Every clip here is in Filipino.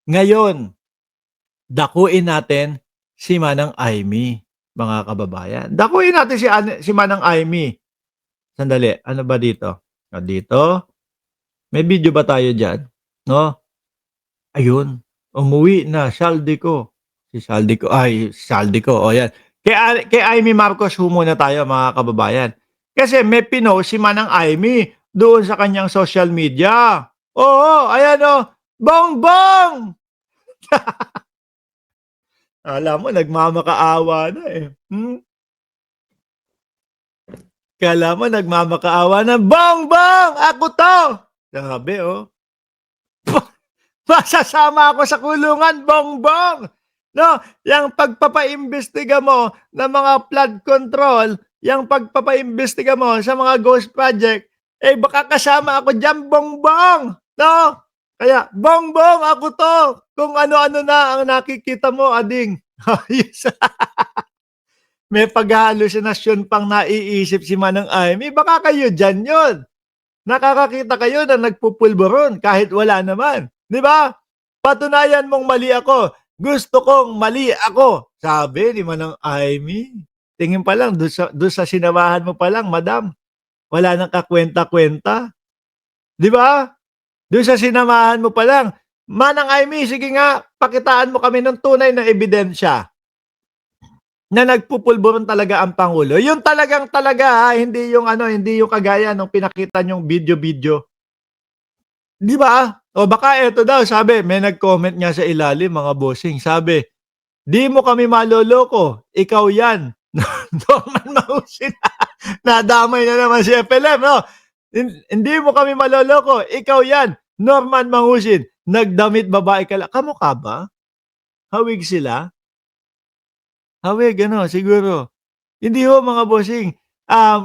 Ngayon, dakuin natin si Manang Aimee, mga kababayan. Dakuin natin si Manang Aimee. Sandali, ano ba dito? Dito, may video ba tayo diyan, 'no? Ayun, umuwi na Saldico. Si Saldico, o yan. Kay Aimee Marcos ho muna tayo, mga kababayan. Kasi may pinost si Manang Aimee doon sa kanyang social media. Oo, ayan o, "Bongbong!" Akala mo nagmamakaawa na, eh, akala mo nagmamakaawa na, "Bongbong, ako 'to!" Sabi, oh. Masasama ako sa kulungan, Bongbong. 'No, yang pagpapaimbestiga mo ng mga flood control, yang pagpapaimbestiga mo sa mga ghost project, eh, baka kasama ako diyan, Bongbong, 'no? Kaya, "Bongbong, ako 'to." Kung ano-ano na ang nakikita mo, ading. Ayos. May paghahalusinasyon pang naiisip si Manang Aimee, baka kayo diyan 'yon. Nakakakita kayo na nagpupulburon kahit wala naman, 'di ba? "Patunayan mong mali ako, gusto kong mali ako," sabi ni Manang Aimee. Tingin pa lang dun sa sinamahan mo pa lang, madam, wala ng kakuwenta-kuwenta, 'di ba? Dun sa sinamahan mo pa lang, "Manang Aimee, sige nga, pakitaan mo kami ng tunay na ebidensya na nagpupulburon talaga ang pangulo." Yun talagang talaga, hindi yung ano, hindi yung kagaya nung pinakita niyong video-video. 'Di ba? O baka eto daw, sabi may nag-comment nga sa ilalim, mga bossing, sabi, "Di mo kami maloloko, ikaw 'yan." Norman Maussin. Nadamay na naman si FLM, 'no? Hindi mo kami maloloko, ikaw 'yan, Norman Mangussin. Nagdamit babae ka lang." Kamukha ba? Hawig sila? Hawig ano, siguro. Hindi ho, mga bossing.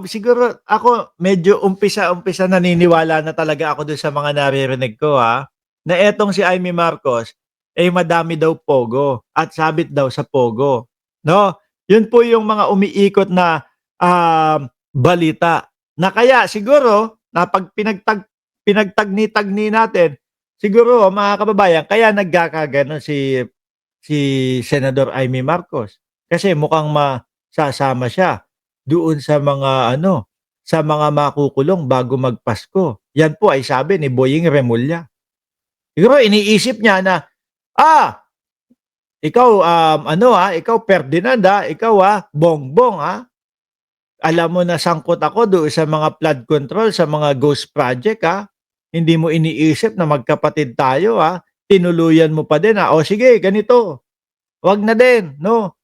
Siguro ako medyo umpisa-umpisa naniniwala na talaga ako dun sa mga naririnig ko, na etong si Imee Marcos, eh, madami daw pogo at sabit daw sa pogo, 'no? Yun po yung mga umiikot na, balita na kaya siguro na 'pag pinagtagni-tagni natin, siguro mga kababayan, kaya nagkakagano'n si Senador Imee Marcos. Kasi mukhang sasama siya doon sa mga ano, sa mga makukulong bago magpasko. Yan po ay sabi ni Boying Remulla. Siguro iniisip niya na, "Ah, ikaw, ano, ikaw Ferdinand, ikaw, Bongbong, alam mo na sangkot ako doon sa mga flood control, sa mga ghost project, Hindi mo iniisip na magkapatid tayo, Tinuluyan mo pa din, O sige ganito, 'wag na din 'no,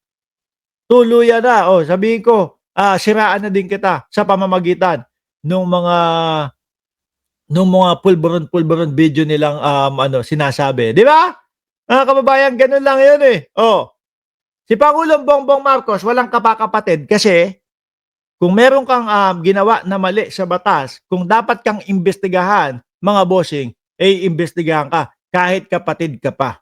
tuluyan na, sabihin ko, siraan na din kita sa pamamagitan nung mga pulburon-pulburon video nilang, ano, sinasabi, 'di ba? Mga kababayan, gano'n lang 'yun, eh. Si Pangulong Bongbong Marcos walang kapakapatid kasi kung meron kang, ginawa na mali sa batas, kung dapat kang imbestigahan, mga bossing, eh, iimbestigahan ka kahit kapatid ka pa.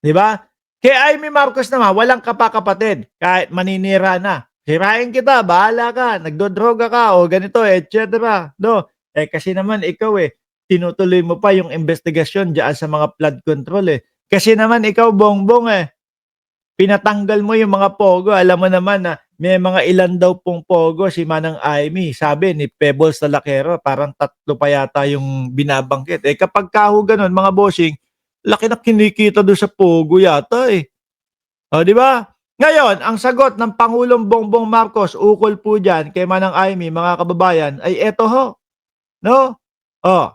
'Di ba? Kay Imee Marcos naman walang kapakapatid, kahit maninira na, "Sirain kita, bahala ka, nagdodroga ka o ganito, et cetera." 'No? Eh, kasi naman ikaw, tinutuloy mo pa yung investigasyon diyaan sa mga flood control, eh. Kasi naman ikaw, Bongbong, pinatanggal mo yung mga pogo. Alam mo naman na may mga ilan daw pong pogo si Manang Imee. Sabi ni Pebbles Salakero, parang 3 pa yata yung binabanggit. Eh, kapagka ho gano'n, mga bossing, laki ng kinikita do'n sa pogo yata, eh. Oh, 'di ba? Ngayon, ang sagot ng Pangulong Bongbong Marcos ukol po diyan kay Manang Imee, mga kababayan, ay eto ho, 'no? Oh,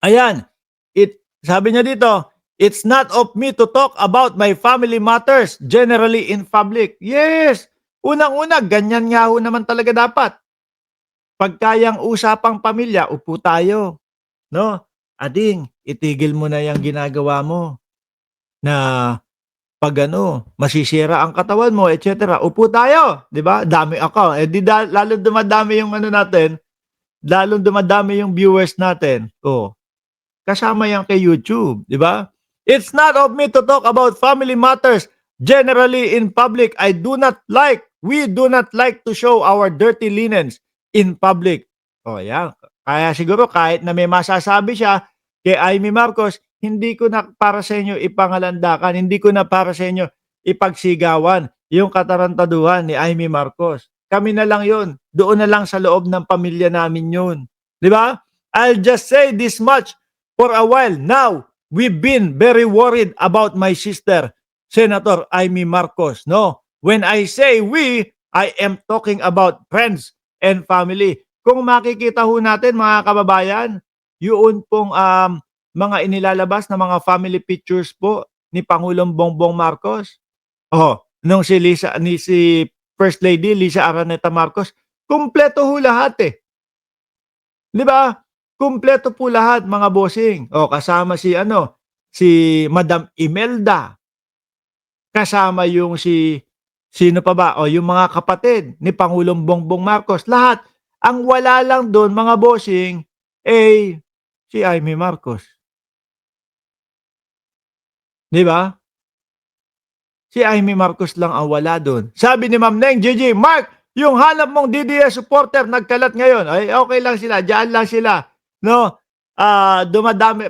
ayan, sabi niya dito, "It's not of me to talk about my family matters generally in public." Yes, unang-una ganyan nga ho naman talaga dapat. Pagka yang usapang pamilya, upo tayo, 'no? "Ading, itigil mo na yang ginagawa mo na 'pag ano, masisira ang katawan mo, et cetera." Upo tayo, 'di ba? Dami account, eh, 'di lalong dumadami yung ano natin, lalong dumadami yung viewers natin. Kasama yan kay YouTube, 'di ba? "It's not of me to talk about family matters generally in public. We do not like to show our dirty linens in public." Yan. Kaya siguro kahit na may masasabi siya kay Imee Marcos, hindi ko na para sa inyo ipangalandakan, hindi ko na para sa inyo ipagsigawan yung katarantaduhan ni Amy Marcos. Kami na lang yun. Doon na lang sa loob ng pamilya namin yun. Di ba? I'll just say this much for a while now. We've been very worried about my sister, Senator Amy Marcos. No? When I say we, I am talking about friends and family. Kung makikita ho natin mga kababayan, yun pong mga inilalabas na mga family pictures po ni Pangulong Bongbong Marcos. Oh, nung si First Lady Lisa Araneta Marcos, kumpleto ho lahat eh. 'Di ba? Kumpleto po lahat mga bossing. Oh, kasama si Madam Imelda. Kasama yung sino pa ba? Oh, yung mga kapatid ni Pangulong Bongbong Marcos. Lahat. Ang wala lang doon mga bossing eh si Amy Marcos. 'Di ba? Si Amy Marcos lang ang wala doon. Sabi ni Ma'am Neng, Gigi, Mark, yung hanap mong DDS supporter nagkalat ngayon. Ay, okay lang sila. Diyan lang sila. No?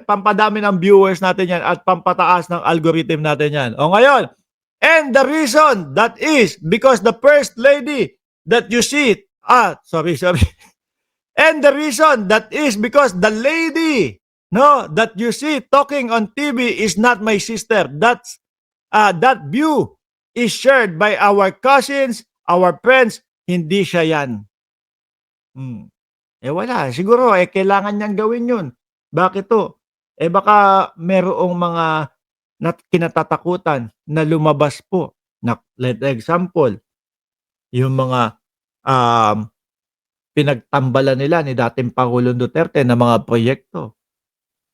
Pampadami ng viewers natin yan at pampataas ng algorithm natin yan. O ngayon, and the reason that is because the First Lady that you see, sorry. And the reason that is because the lady, no, that you see talking on TV is not my sister. That view is shared by our cousins, our friends, hindi siya yan. Wala. Siguro, kailangan niyang gawin yun. Bakit to? Baka merong mga kinatatakutan na lumabas po. Let example, yung mga pinagtambalan nila ni dating Pangulong Duterte na mga proyekto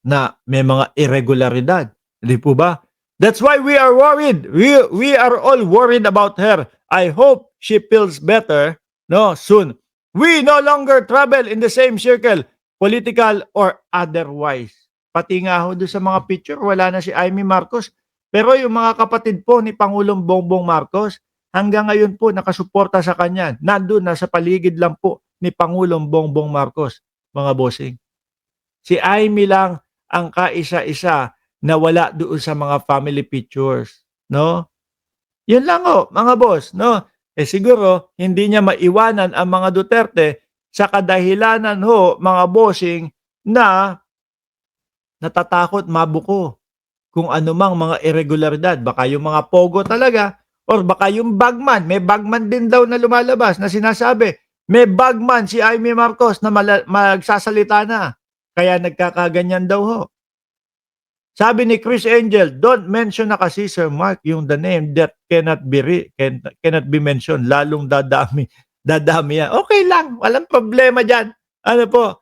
na may mga irregularidad. Hindi po ba? That's why we are worried. We are all worried about her. I hope she feels better soon. We no longer travel in the same circle, political or otherwise. Pati nga ho doon sa mga picture, wala na si Amy Marcos. Pero yung mga kapatid po ni Pangulong Bongbong Marcos, hanggang ngayon po nakasuporta sa kanya. Nandun, nasa paligid lang po ni Pangulong Bongbong Marcos, mga bossing. Si Amy lang ang kaisa-isa na wala doon sa mga family pictures, no? Yun lang mga boss, no? Siguro hindi niya maiwanan ang mga Duterte sa kadahilanan mga bossing na natatakot mabuko kung anumang mga irregularidad. Baka yung mga pogo talaga or baka yung bagman. May bagman din daw na lumalabas na sinasabi, may bagman si Amy Marcos na magsasalita na. Kaya nagkakaganyan daw Sabi ni Chris Angel, don't mention na kasi Sir Mark yung the name that cannot be mentioned. Lalong dadami yan. Okay lang, walang problema dyan. Ano po?